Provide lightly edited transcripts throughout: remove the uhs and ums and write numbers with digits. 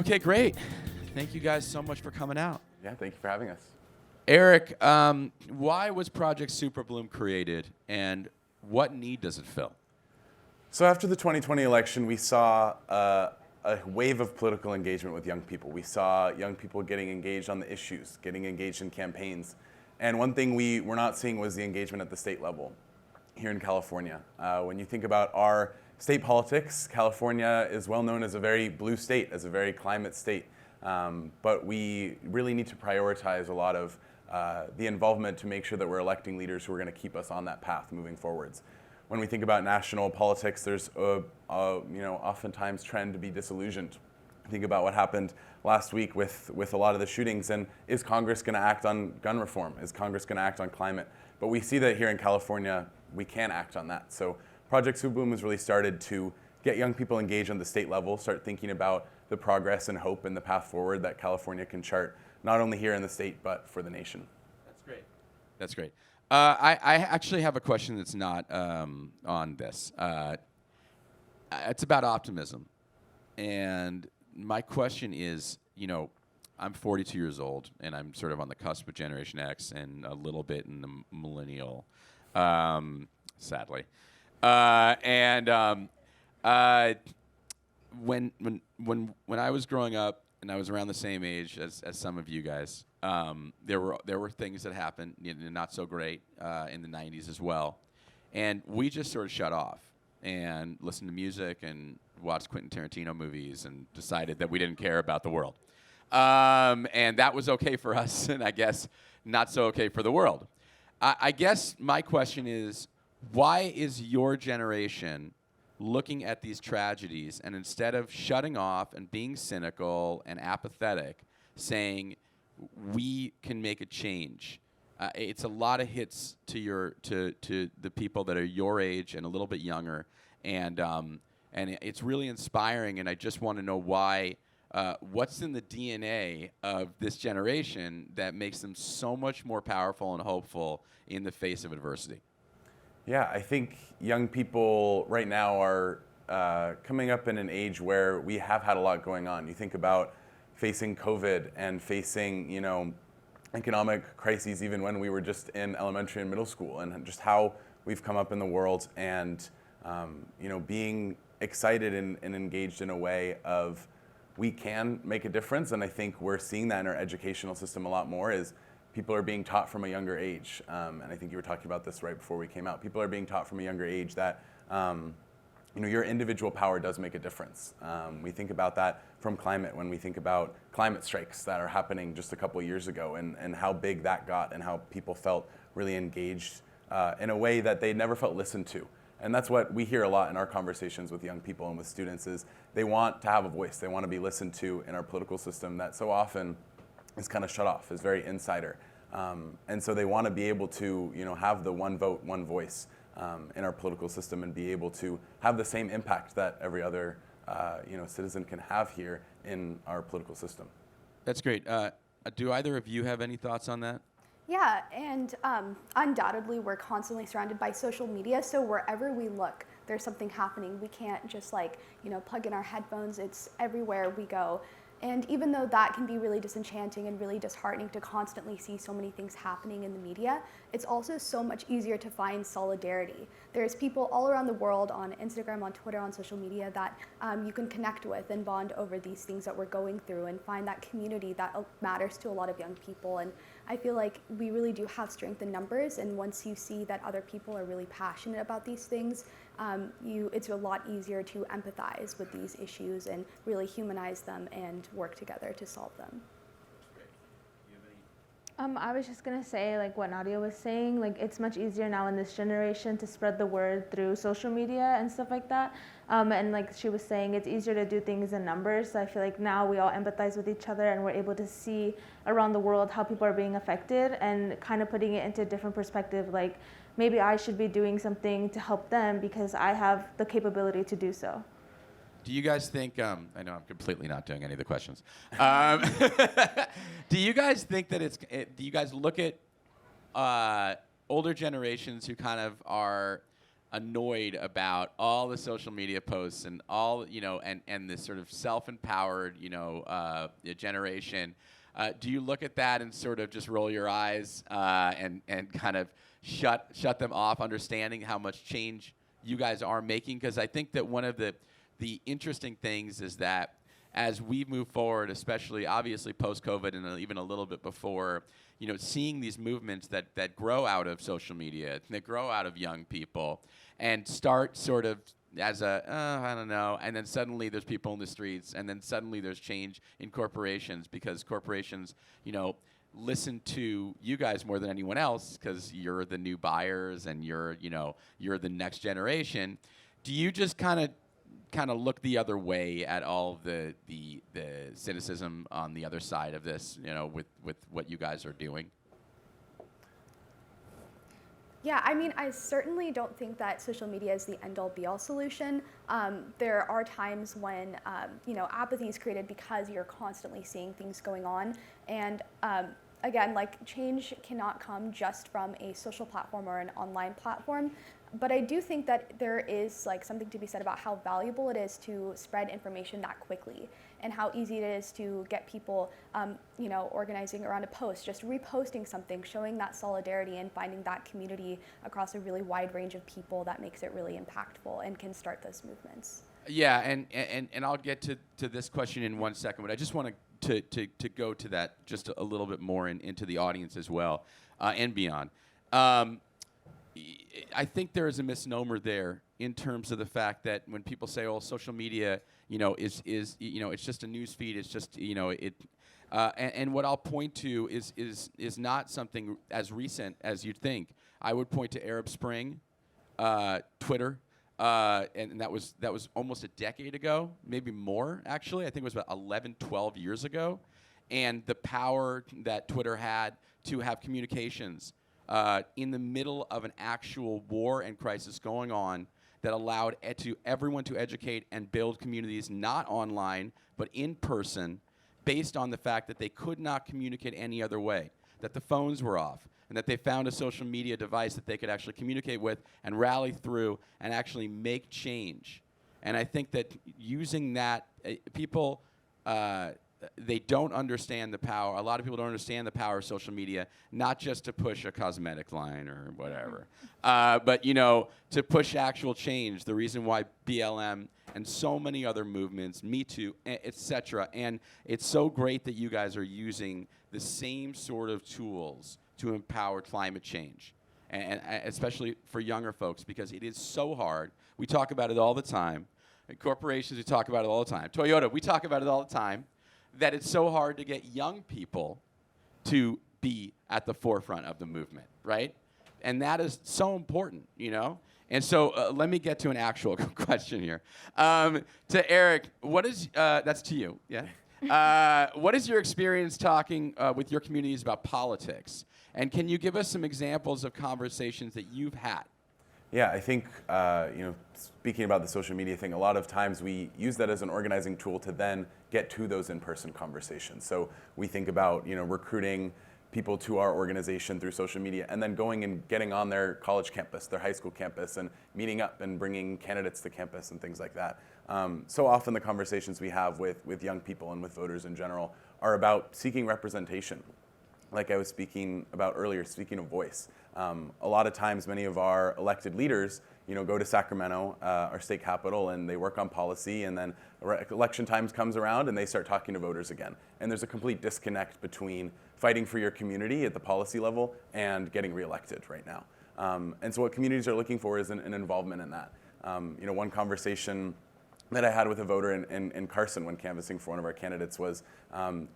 Okay, great. Thank you guys so much for coming out. Yeah, thank you for having us. Eric, why was Project Superbloom created, and what need does it fill? So after the 2020 election, we saw a wave of political engagement with young people. We saw young people getting engaged on the issues, getting engaged in campaigns. And one thing we were not seeing was the engagement at the state level here in California. When you think about our state politics, California is well known as a very blue state, as a very climate state. But we really need to prioritize a lot of the involvement to make sure that we're electing leaders who are going to keep us on that path moving forwards. When we think about national politics, there's oftentimes trend to be disillusioned. Think about what happened last week with a lot of the shootings, and is Congress going to act on gun reform? Is Congress going to act on climate? But we see that here in California, we can act on that. So Project Superbloom has really started to get young people engaged on the state level, start thinking about the progress and hope and the path forward that California can chart, not only here in the state, but for the nation. That's great. That's great. I actually have a question that's not on this. It's about optimism. And my question is, I'm 42 years old, and I'm sort of on the cusp of Generation X and a little bit in the millennial, sadly. When I was growing up, and I was around the same age as some of you guys, there were things that happened, not so great, in the 90s as well. And we just sort of shut off and listened to music and watched Quentin Tarantino movies and decided that we didn't care about the world. And that was okay for us, and I guess not so okay for the world. I guess my question is, why is your generation looking at these tragedies and instead of shutting off and being cynical and apathetic, saying we can make a change? It's a lot of hits to the people that are your age and a little bit younger, and it's really inspiring. And I just want to know why. What's in the DNA of this generation that makes them so much more powerful and hopeful in the face of adversity? Yeah, I think young people right now are coming up in an age where we have had a lot going on. You think about facing COVID and facing, economic crises even when we were just in elementary and middle school, and just how we've come up in the world, and being excited and engaged in a way of we can make a difference. And I think we're seeing that in our educational system a lot more, is people are being taught from a younger age, and I think you were talking about this right before we came out. People are being taught from a younger age that your individual power does make a difference. We think about that from climate when we think about climate strikes that are happening just a couple of years ago, and how big that got, and how people felt really engaged in a way that they never felt listened to. And that's what we hear a lot in our conversations with young people and with students, is they want to have a voice. They want to be listened to in our political system that so often is kind of shut off, is very insider. And so they want to be able to have the one vote, one voice in our political system, and be able to have the same impact that every other citizen can have here in our political system. That's great. Do either of you have any thoughts on that? Yeah, and undoubtedly we're constantly surrounded by social media, so wherever we look, there's something happening. We can't just plug in our headphones. It's everywhere we go. And even though that can be really disenchanting and really disheartening to constantly see so many things happening in the media, it's also so much easier to find solidarity. There's people all around the world on Instagram, on Twitter, on social media that you can connect with and bond over these things that we're going through, and find that community that matters to a lot of young people. And I feel like we really do have strength in numbers, and once you see that other people are really passionate about these things, it's a lot easier to empathize with these issues and really humanize them and work together to solve them. I was just gonna say, like what Nadia was saying, like it's much easier now in this generation to spread the word through social media and stuff like that. And like she was saying, it's easier to do things in numbers. So I feel like now we all empathize with each other, and we're able to see around the world how people are being affected, and kind of putting it into a different perspective. Like maybe I should be doing something to help them because I have the capability to do so. Do you guys think, I know I'm completely not doing any of the questions. Do you guys think that do you guys look at older generations who kind of are annoyed about all the social media posts and all, and this sort of self-empowered, generation. Do you look at that and sort of just roll your eyes and kind of shut them off, understanding how much change you guys are making? Because I think that one of the interesting things is that as we move forward, especially obviously post-COVID and even a little bit before, seeing these movements that grow out of social media, that grow out of young people, and start sort of as I don't know, and then suddenly there's people in the streets, and then suddenly there's change in corporations because corporations, listen to you guys more than anyone else because you're the new buyers and you're the next generation. Do you just kind of look the other way at all the cynicism on the other side of this, with what you guys are doing? Yeah, I mean, I certainly don't think that social media is the end-all be-all solution. There are times when, apathy is created because you're constantly seeing things going on. And again, like, change cannot come just from a social platform or an online platform. But I do think that there is something to be said about how valuable it is to spread information that quickly, and how easy it is to get people, organizing around a post, just reposting something, showing that solidarity and finding that community across a really wide range of people that makes it really impactful and can start those movements. Yeah, and I'll get to this question in 1 second, but I just want to go to that just a little bit more into the audience as well, and beyond. I think there is a misnomer there in terms of the fact that when people say, "Oh, social media, is it's just a news feed. It's just and what I'll point to is not something as recent as you'd think. I would point to Arab Spring, Twitter, and that was almost a decade ago, maybe more actually. I think it was about 11, 12 years ago, and the power that Twitter had to have communications in the middle of an actual war and crisis going on that allowed everyone to educate and build communities not online but in person, based on the fact that they could not communicate any other way, that the phones were off, and that they found a social media device that they could actually communicate with and rally through and actually make change. And I think that using that, people they don't understand the power. A lot of people don't understand the power of social media, not just to push a cosmetic line or whatever, but to push actual change. The reason why BLM and so many other movements, Me Too, etc. And it's so great that you guys are using the same sort of tools to empower climate change, and especially for younger folks, because it is so hard. We talk about it all the time. In corporations, we talk about it all the time. Toyota, we talk about it all the time. That it's so hard to get young people to be at the forefront of the movement, right? And that is so important, And so let me get to an actual question here. To Eric, what is, that's to you, yeah? What is your experience talking with your communities about politics? And can you give us some examples of conversations that you've had? Yeah, I think, speaking about the social media thing, a lot of times we use that as an organizing tool to then get to those in-person conversations. So we think about, recruiting people to our organization through social media and then going and getting on their college campus, their high school campus, and meeting up and bringing candidates to campus and things like that. So often the conversations we have with young people and with voters in general are about seeking representation. Like I was speaking about earlier, speaking of voice. A lot of times, many of our elected leaders, go to Sacramento, our state capital, and they work on policy, and then election time comes around, and they start talking to voters again. And there's a complete disconnect between fighting for your community at the policy level and getting reelected right now. And so what communities are looking for is an involvement in that. One conversation that I had with a voter in Carson when canvassing for one of our candidates was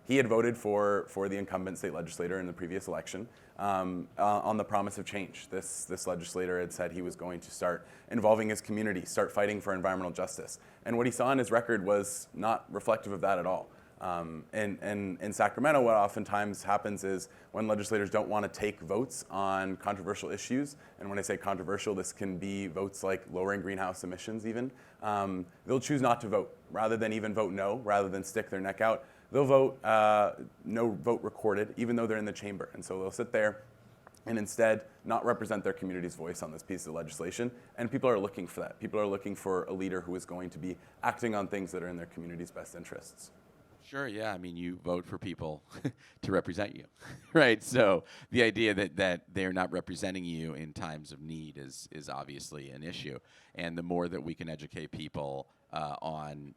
he had voted for the incumbent state legislator in the previous election on the promise of change. This legislator had said he was going to start involving his community, start fighting for environmental justice. And what he saw in his record was not reflective of that at all. And in Sacramento, what oftentimes happens is when legislators don't want to take votes on controversial issues, and when I say controversial, this can be votes like lowering greenhouse emissions even, they'll choose not to vote. Rather than even vote no, rather than stick their neck out, they'll vote no vote recorded, even though they're in the chamber. And so they'll sit there and instead not represent their community's voice on this piece of legislation. And people are looking for that. People are looking for a leader who is going to be acting on things that are in their community's best interests. Sure, yeah. I mean, you vote for people to represent you, right? So the idea that they're not representing you in times of need is obviously an issue. And the more that we can educate people on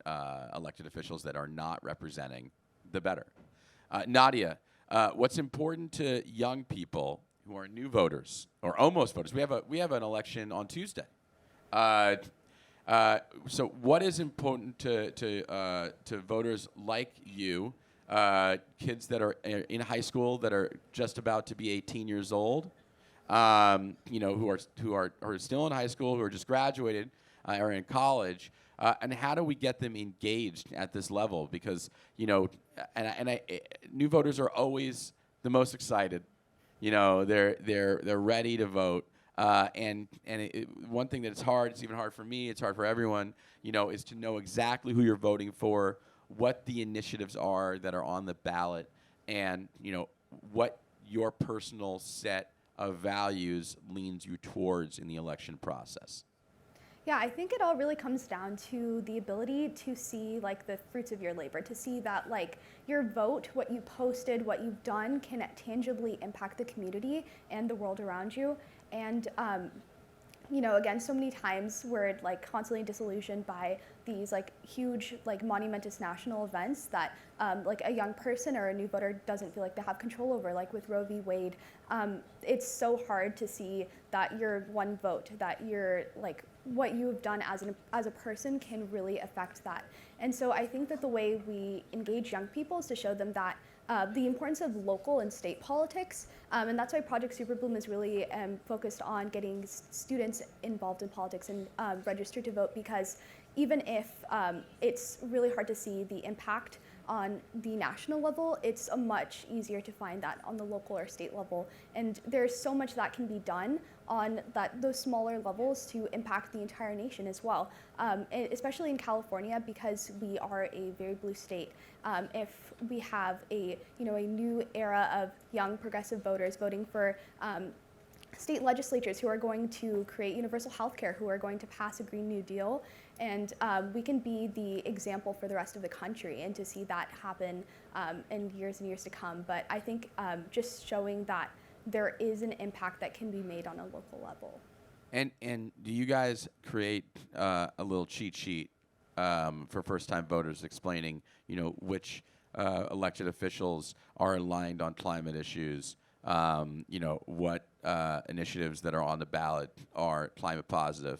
elected officials that are not representing, the better. Nadia, what's important to young people who are new voters or almost voters? We have an election on Tuesday. So what is important to voters like you, kids that are in high school that are just about to be 18 years old, who are still in high school, who are just graduated or in college, and how do we get them engaged at this level? Because new voters are always the most excited. They're ready to vote. One thing that it's hard, it's even hard for me, it's hard for everyone, is to know exactly who you're voting for, what the initiatives are that are on the ballot, and, what your personal set of values leans you towards in the election process. Yeah, I think it all really comes down to the ability to see the fruits of your labor, to see that your vote, what you posted, what you've done can tangibly impact the community and the world around you. And again, so many times we're constantly disillusioned by these huge monumentous national events that a young person or a new voter doesn't feel like they have control over, with Roe v. Wade. It's so hard to see that your one vote, that your what you've done as a person can really affect that. And so I think that the way we engage young people is to show them that the importance of local and state politics, and that's why Project Superbloom is really focused on getting students involved in politics and registered to vote, because even if it's really hard to see the impact on the national level, it's much easier to find that on the local or state level. And there's so much that can be done on those smaller levels to impact the entire nation as well, especially in California, because we are a very blue state. If we have a new era of young progressive voters voting for state legislatures who are going to create universal health care, who are going to pass a Green New Deal, and we can be the example for the rest of the country, and to see that happen in years and years to come. But I think just showing that there is an impact that can be made on a local level. And do you guys create a little cheat sheet for first-time voters explaining, which elected officials are aligned on climate issues, what initiatives that are on the ballot are climate positive?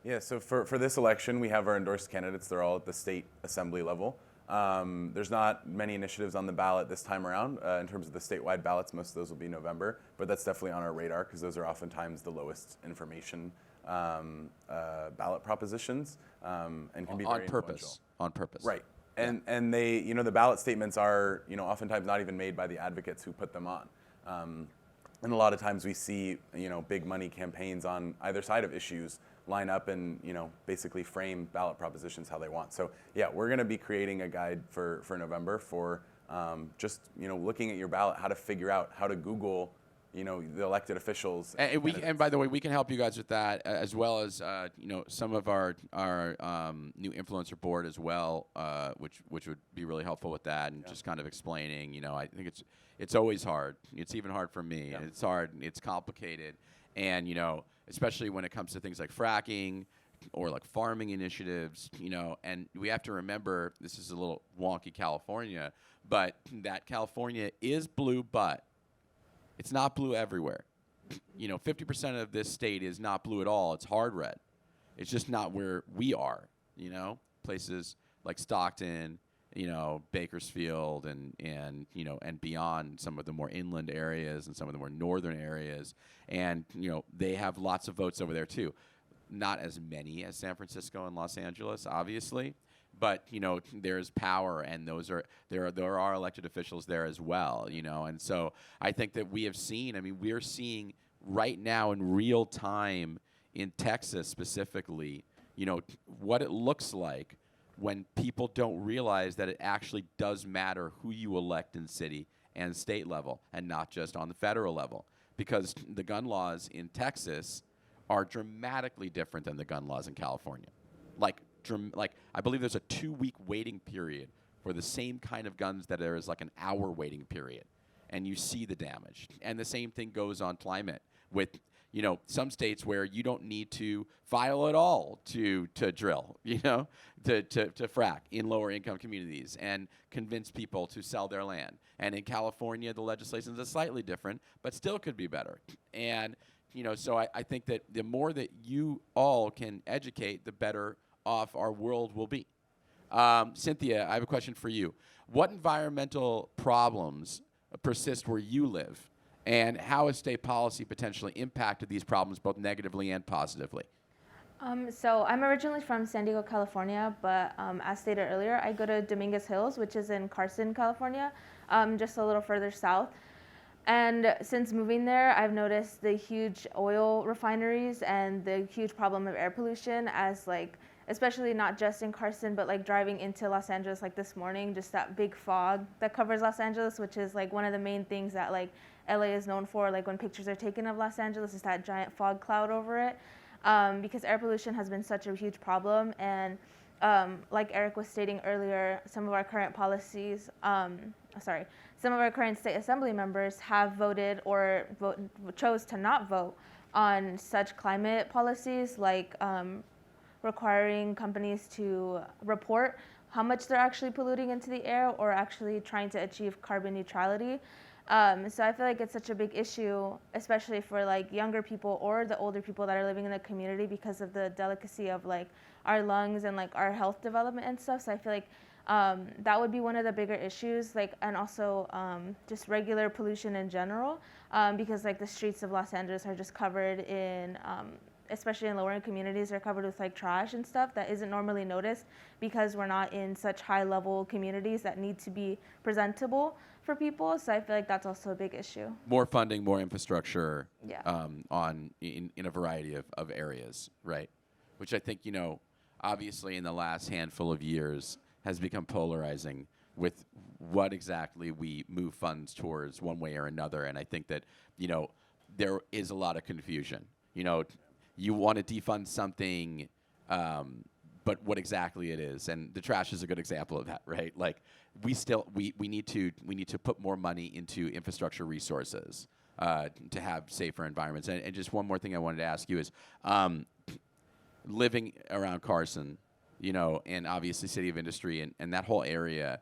Yeah, so for this election, we have our endorsed candidates. They're all at the state assembly level. There's not many initiatives on the ballot this time around in terms of the statewide ballots. Most of those will be November, but that's definitely on our radar because those are oftentimes the lowest information ballot propositions and can be very influential. On purpose. Right. And they, the ballot statements are, oftentimes not even made by the advocates who put them on. And a lot of times we see, big money campaigns on either side of issues line up and, basically frame ballot propositions how they want. So yeah, we're going to be creating a guide for November for just, looking at your ballot, how to figure out how to Google, the elected officials. And by the way, we can help you guys with that, as well as some of our new influencer board as well, which would be really helpful with that, and just kind of explaining. I think it's always hard. It's even hard for me. Yeah. It's hard. It's complicated, and especially when it comes to things like fracking or like farming initiatives. And we have to remember, this is a little wonky California, but that California is blue, but it's not blue everywhere. 50% of this state is not blue at all. It's hard red. It's just not where we are. Places like Stockton, Bakersfield, and beyond, some of the more inland areas and some of the more northern areas, and they have lots of votes over there too. Not as many as San Francisco and Los Angeles, obviously. But there's power, and there are elected officials there as well. And so I think that we have seen. We're seeing right now in real time in Texas specifically, what it looks like when people don't realize that it actually does matter who you elect in city and state level, and not just on the federal level. because the gun laws in Texas are dramatically different than the gun laws in California. Like I believe there's a 2-week waiting period for the same kind of guns that there is like an hour waiting period, and you see the damage. And the same thing goes on climate with, you know, some states where you don't need to file at all to drill, you know, to frack in lower income communities and convince people to sell their land. And in California, the legislation is slightly different, but still could be better. And, you know, so I think that the more that you all can educate, the better off our world will be. Cynthia, I have a question for you. What environmental problems persist where you live? And how has state policy potentially impacted these problems both negatively and positively? So I'm originally from San Diego, California, but as stated earlier, I go to Dominguez Hills, which is in Carson, California, just a little further south. And since moving there, I've noticed the huge oil refineries and the huge problem of air pollution as like, especially not just in Carson, but like driving into Los Angeles like this morning, just that big fog that covers Los Angeles, which is like one of the main things that like LA is known for, like when pictures are taken of Los Angeles, is that giant fog cloud over it. Because air pollution has been such a huge problem. And like Eric was stating earlier, some of our current policies, some of our current state assembly members have voted or chose to not vote on such climate policies, like requiring companies to report how much they're actually polluting into the air or actually trying to achieve carbon neutrality. So I feel like it's such a big issue, especially for like younger people or the older people that are living in the community because of the delicacy of like our lungs and like our health development and stuff. So I feel like that would be one of the bigger issues, like, and also just regular pollution in general, because like the streets of Los Angeles are just covered in especially in lower income communities, are covered with like trash and stuff that isn't normally noticed because we're not in such high level communities that need to be presentable for people. So I feel like that's also a big issue. More funding, more infrastructure, Yeah. in a variety of areas, right? Which I think, you know, obviously in the last handful of years has become polarizing with what exactly we move funds towards one way or another. And I think that, you know, there is a lot of confusion. You know, you want to defund something, but what exactly it is, and the trash is a good example of that, right? Like, we need to put more money into infrastructure resources to have safer environments. And just one more thing I wanted to ask you is, living around Carson, you know, and obviously City of Industry and that whole area,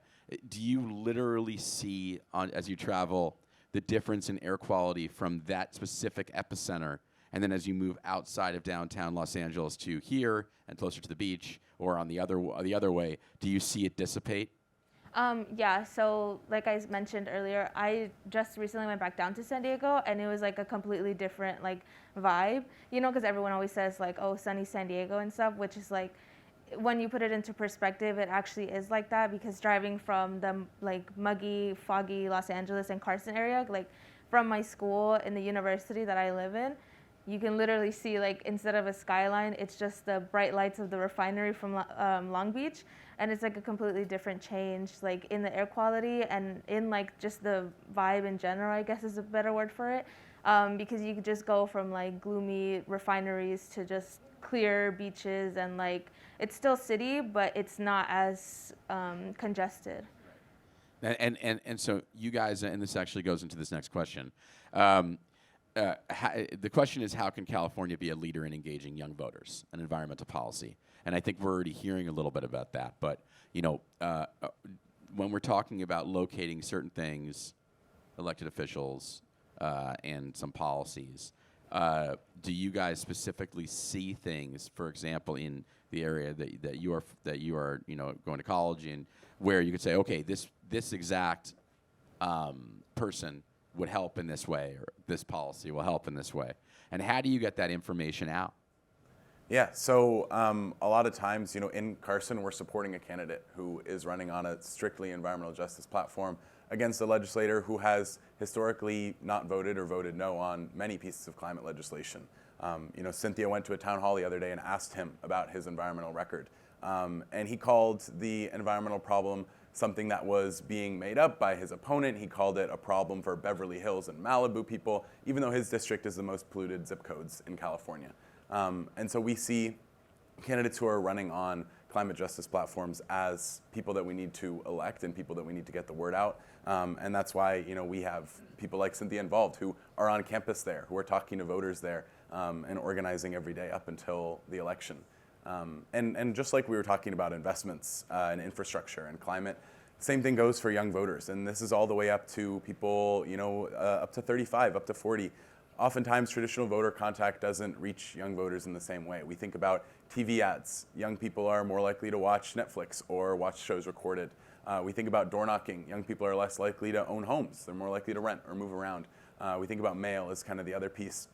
do you literally see as you travel the difference in air quality from that specific epicenter? And then as you move outside of downtown Los Angeles to here and closer to the beach, or on the other way, do you see it dissipate? Yeah, so like I mentioned earlier, I just recently went back down to San Diego, and it was like a completely different like vibe, you know, because everyone always says like, oh, sunny San Diego and stuff, which is like, when you put it into perspective, it actually is like that, because driving from the like muggy, foggy Los Angeles and Carson area, like from my school and the university that I live in, you can literally see, like, instead of a skyline, it's just the bright lights of the refinery from Long Beach. And it's like a completely different change, like in the air quality and in like just the vibe in general, I guess is a better word for it. Because you could just go from like gloomy refineries to just clear beaches, and like it's still city, but it's not as congested. And so you guys, and this actually goes into this next question. The question is, how can California be a leader in engaging young voters in environmental policy? And I think we're already hearing a little bit about that. But, you know, when we're talking about locating certain things, elected officials, and some policies, do you guys specifically see things, for example, in the area that you are, you know, going to college in, where you could say, okay, this exact person would help in this way, or this policy will help in this way? And how do you get that information out? Yeah, so a lot of times, you know, in Carson, we're supporting a candidate who is running on a strictly environmental justice platform against a legislator who has historically not voted or voted no on many pieces of climate legislation. You know, Cynthia went to a town hall the other day and asked him about his environmental record. And he called the environmental problem something that was being made up by his opponent. He called it a problem for Beverly Hills and Malibu people, even though his district is the most polluted zip codes in California. And so we see candidates who are running on climate justice platforms as people that we need to elect and people that we need to get the word out. And that's why we have people like Cynthia involved who are on campus there, who are talking to voters there and organizing every day up until the election. And just like we were talking about investments in infrastructure and climate, same thing goes for young voters. And this is all the way up to people, up to 35, up to 40. Oftentimes, traditional voter contact doesn't reach young voters in the same way. We think about TV ads. Young people are more likely to watch Netflix or watch shows recorded. We think about door knocking. Young people are less likely to own homes. They're more likely to rent or move around. We think about mail as kind of the other piece.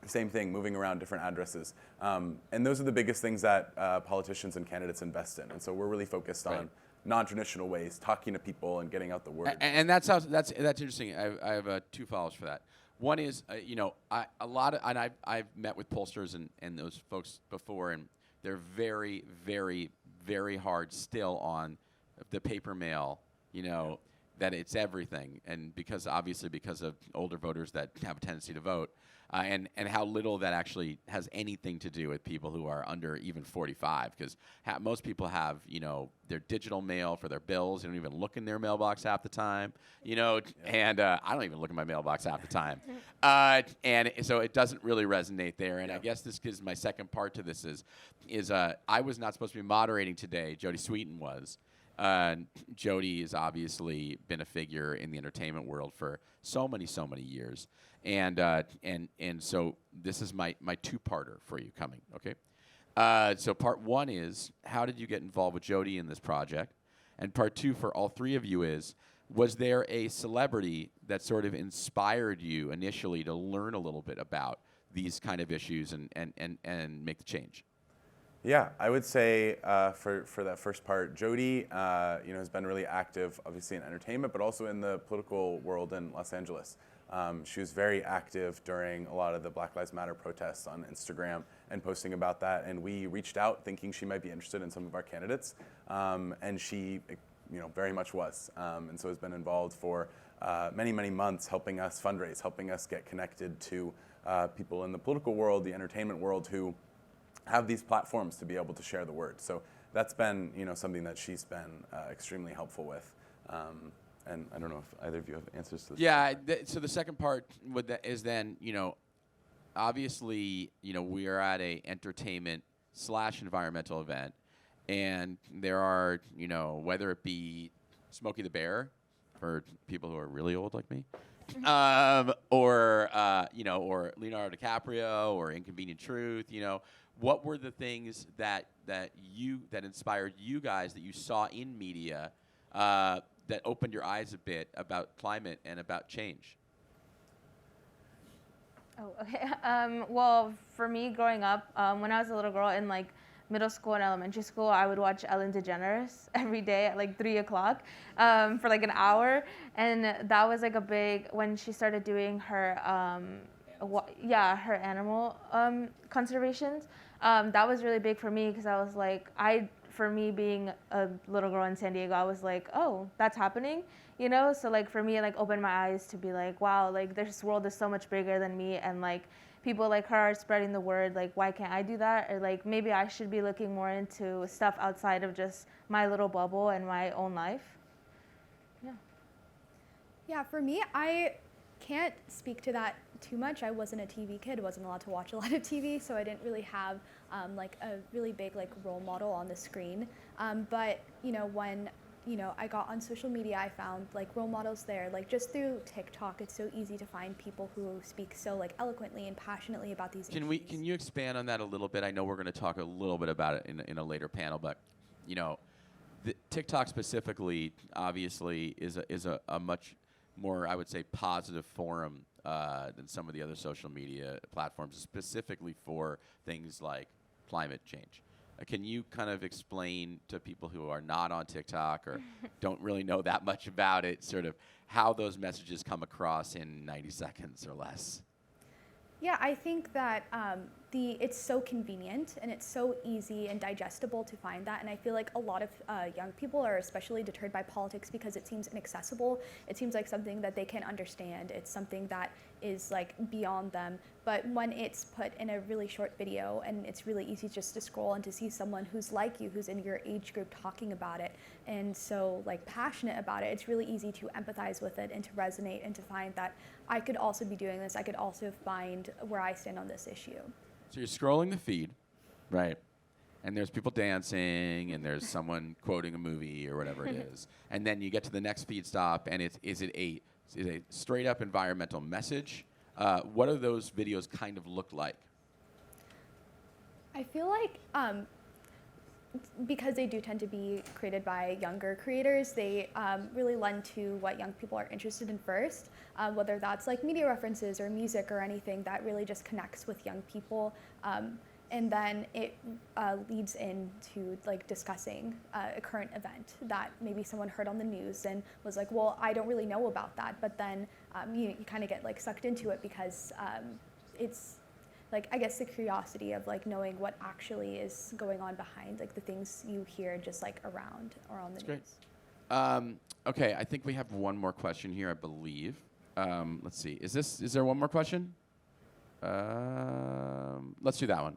Same thing, moving around different addresses. And those are the biggest things that politicians and candidates invest in. And so we're really focused on non-traditional ways, talking to people and getting out the word. And that's interesting. I have 2 follows for that. One is, I've met with pollsters and those folks before, and they're very, very, very hard still on the paper mail, that it's everything. And because of older voters that have a tendency to vote, and how little that actually has anything to do with people who are under even 45, because most people have, their digital mail for their bills. They don't even look in their mailbox half the time, and I don't even look in my mailbox half the time. And so it doesn't really resonate there. And I guess this gives my second part to this is I was not supposed to be moderating today. Jodie Sweetin was. Jodie has obviously been a figure in the entertainment world for so many years. And so this is my 2-parter for you coming, okay? So part 1 is, how did you get involved with Jodie in this project? And part 2 for all 3 of you is, was there a celebrity that sort of inspired you initially to learn a little bit about these kind of issues and make the change? Yeah, I would say for that first part, Jodie has been really active, obviously in entertainment, but also in the political world in Los Angeles. She was very active during a lot of the Black Lives Matter protests on Instagram and posting about that. And we reached out thinking she might be interested in some of our candidates, and she, very much was. And so has been involved for many months, helping us fundraise, helping us get connected to people in the political world, the entertainment world, who have these platforms to be able to share the word. So that's been, something that she's been extremely helpful with. And I don't know if either of you have answers to this. Yeah. So the second part is then, obviously, we are at a entertainment / environmental event, and there are, whether it be Smokey the Bear for people who are really old like me, or Leonardo DiCaprio or Inconvenient Truth, what were the things that inspired you guys that you saw in media that opened your eyes a bit about climate and about change? Oh, okay. Well, for me, growing up, when I was a little girl in middle school and elementary school, I would watch Ellen DeGeneres every day at 3 o'clock for an hour, and that was a big, when she started doing her her animal conservations. That was really big for me because I was for me being a little girl in San Diego, I was oh, that's happening, So for me, it opened my eyes to be wow, this world is so much bigger than me, and people like her are spreading the word. Why can't I do that? Or maybe I should be looking more into stuff outside of just my little bubble and my own life. Yeah. Yeah, for me, I can't speak to that too much. I wasn't a TV kid, wasn't allowed to watch a lot of TV, so I didn't really have a really big role model on the screen. But when I got on social media, I found role models there. Just through TikTok, it's so easy to find people who speak so eloquently and passionately about these issues. Can you expand on that a little bit? I know we're going to talk a little bit about it in a later panel, but the TikTok specifically, obviously, is a much more, I would say, positive forum than some of the other social media platforms, specifically for things like climate change. Can you kind of explain to people who are not on TikTok or don't really know that much about it, sort of how those messages come across in 90 seconds or less? Yeah, I think that it's so convenient and it's so easy and digestible to find that. And I feel like a lot of young people are especially deterred by politics because it seems inaccessible. It seems like something that they can understand. It's something that is like beyond them. But when it's put in a really short video and it's really easy just to scroll and to see someone who's like you, who's in your age group talking about it and so like passionate about it, it's really easy to empathize with it and to resonate and to find that I could also be doing this. I could also find where I stand on this issue. So you're scrolling the feed, right? And there's people dancing, and there's someone quoting a movie or whatever it is. And then you get to the next feed stop, and is it a straight up environmental message? What do those videos kind of look like? I feel like because they do tend to be created by younger creators, they really lend to what young people are interested in first, whether that's like media references or music or anything that really just connects with young people. And then it leads into like discussing a current event that maybe someone heard on the news and was like, well, I don't really know about that. But then you kind of get like sucked into it because it's like, I guess the curiosity of like knowing what actually is going on behind like the things you hear just like around or on the That's news. Great. Okay, I think we have one more question here, I believe. Let's see. Is there one more question? Let's do that one.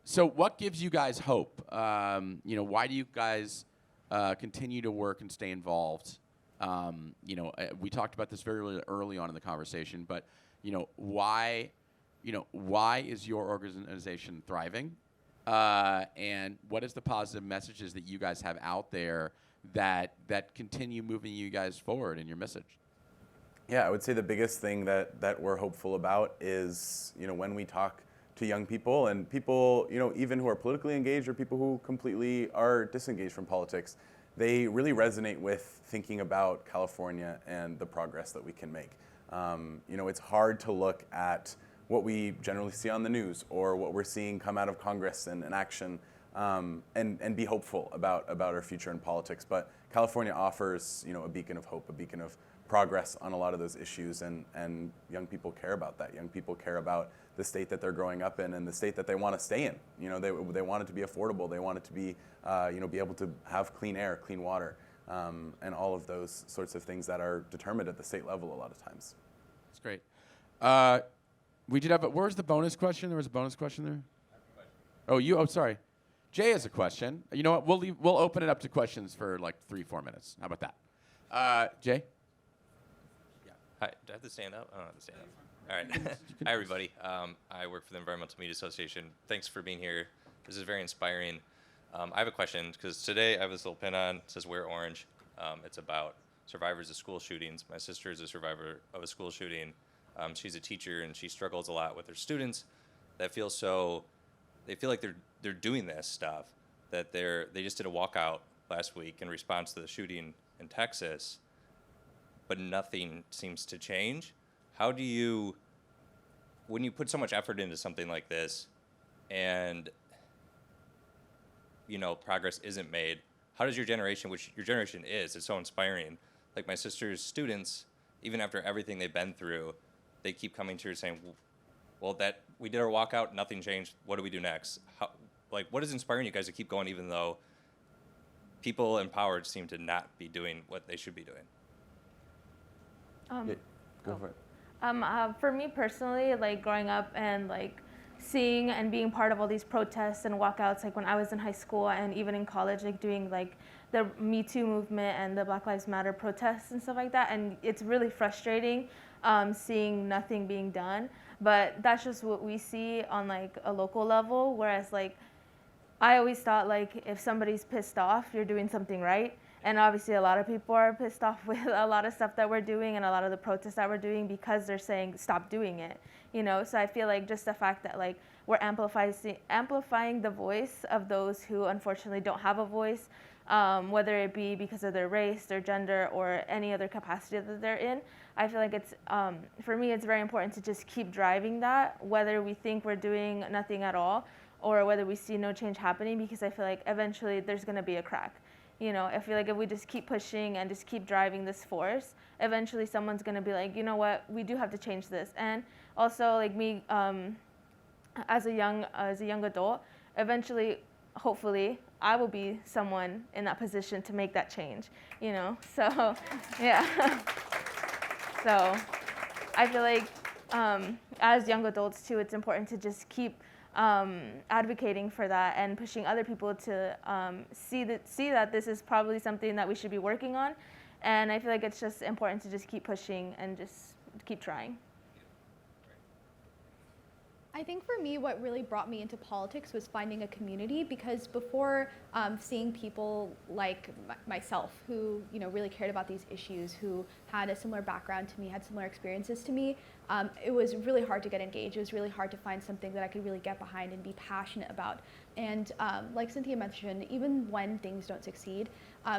So what gives you guys hope? Why do you guys continue to work and stay involved? We talked about this very early on in the conversation, but why is your organization thriving? And what is the positive messages that you guys have out there that continue moving you guys forward in your message? Yeah, I would say the biggest thing that we're hopeful about is, when we talk to young people and people, even who are politically engaged or people who completely are disengaged from politics, they really resonate with thinking about California and the progress that we can make. It's hard to look at what we generally see on the news or what we're seeing come out of Congress and action and be hopeful about our future in politics. But California offers, a beacon of hope, a beacon of progress on a lot of those issues, and young people care about that. Young people care about the state that they're growing up in and the state that they want to stay in. They want it to be affordable. They want it to be, be able to have clean air, clean water, and all of those sorts of things that are determined at the state level a lot of times. That's great. We did have. Where's the bonus question? There was a bonus question there. Oh, sorry. Jay has a question. You know what? We'll open it up to questions for like 3-4 minutes. How about that? Jay? Hi, do I have to stand up? I don't have to stand up. All right. Hi, everybody. I work for the Environmental Media Association. Thanks for being here. This is very inspiring. I have a question, because today I have this little pin on. It says Wear Orange. It's about survivors of school shootings. My sister is a survivor of a school shooting. She's a teacher, and she struggles a lot with her students that feel like they're doing this stuff, that they just did a walkout last week in response to the shooting in Texas, but nothing seems to change. How do you, when you put so much effort into something like this and, progress isn't made, how does your generation, which your generation is, it's so inspiring. Like my sister's students, even after everything they've been through, they keep coming to her saying, well, that we did our walkout, nothing changed. What do we do next? What is inspiring you guys to keep going, even though people empowered seem to not be doing what they should be doing? Go for it. For me personally, like growing up and like seeing and being part of all these protests and walkouts, like when I was in high school and even in college, like doing like the Me Too movement and the Black Lives Matter protests and stuff like that. And it's really frustrating seeing nothing being done. But that's just what we see on like a local level. Whereas like I always thought like if somebody's pissed off, you're doing something right. And obviously a lot of people are pissed off with a lot of stuff that we're doing and a lot of the protests that we're doing because they're saying stop doing it, So I feel like just the fact that like we're amplifying the voice of those who unfortunately don't have a voice, whether it be because of their race, their gender, or any other capacity that they're in. I feel like it's, for me, it's very important to just keep driving that, whether we think we're doing nothing at all or whether we see no change happening, because I feel like eventually there's going to be a crack. You know, I feel like if we just keep pushing and just keep driving this force, eventually someone's gonna be like, you know what, we do have to change this. And also, like me, as a young adult, eventually, hopefully, I will be someone in that position to make that change. You know, so yeah. So I feel like as young adults too, it's important to just keep advocating for that and pushing other people to see that this is probably something that we should be working on. And I feel like it's just important to just keep pushing and just keep trying. I think for me, what really brought me into politics was finding a community, because before seeing people like myself who really cared about these issues, who had a similar background to me, had similar experiences to me, it was really hard to get engaged. It was really hard to find something that I could really get behind and be passionate about. And like Cynthia mentioned, even when things don't succeed,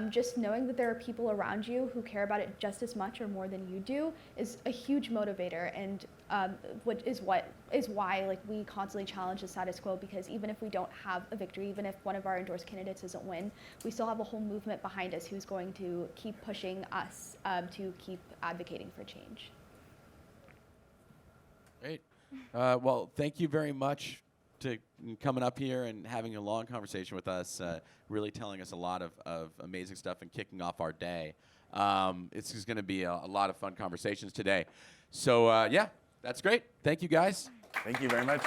just knowing that there are people around you who care about it just as much or more than you do is a huge motivator, and what is why like we constantly challenge the status quo, because even if we don't have a victory, even if one of our endorsed candidates doesn't win, we still have a whole movement behind us who's going to keep pushing us to keep advocating for change. Great. Well, thank you very much to coming up here and having a long conversation with us, really telling us a lot of amazing stuff and kicking off our day. It's just going to be a lot of fun conversations today. So, yeah, that's great. Thank you, guys. Thank you very much.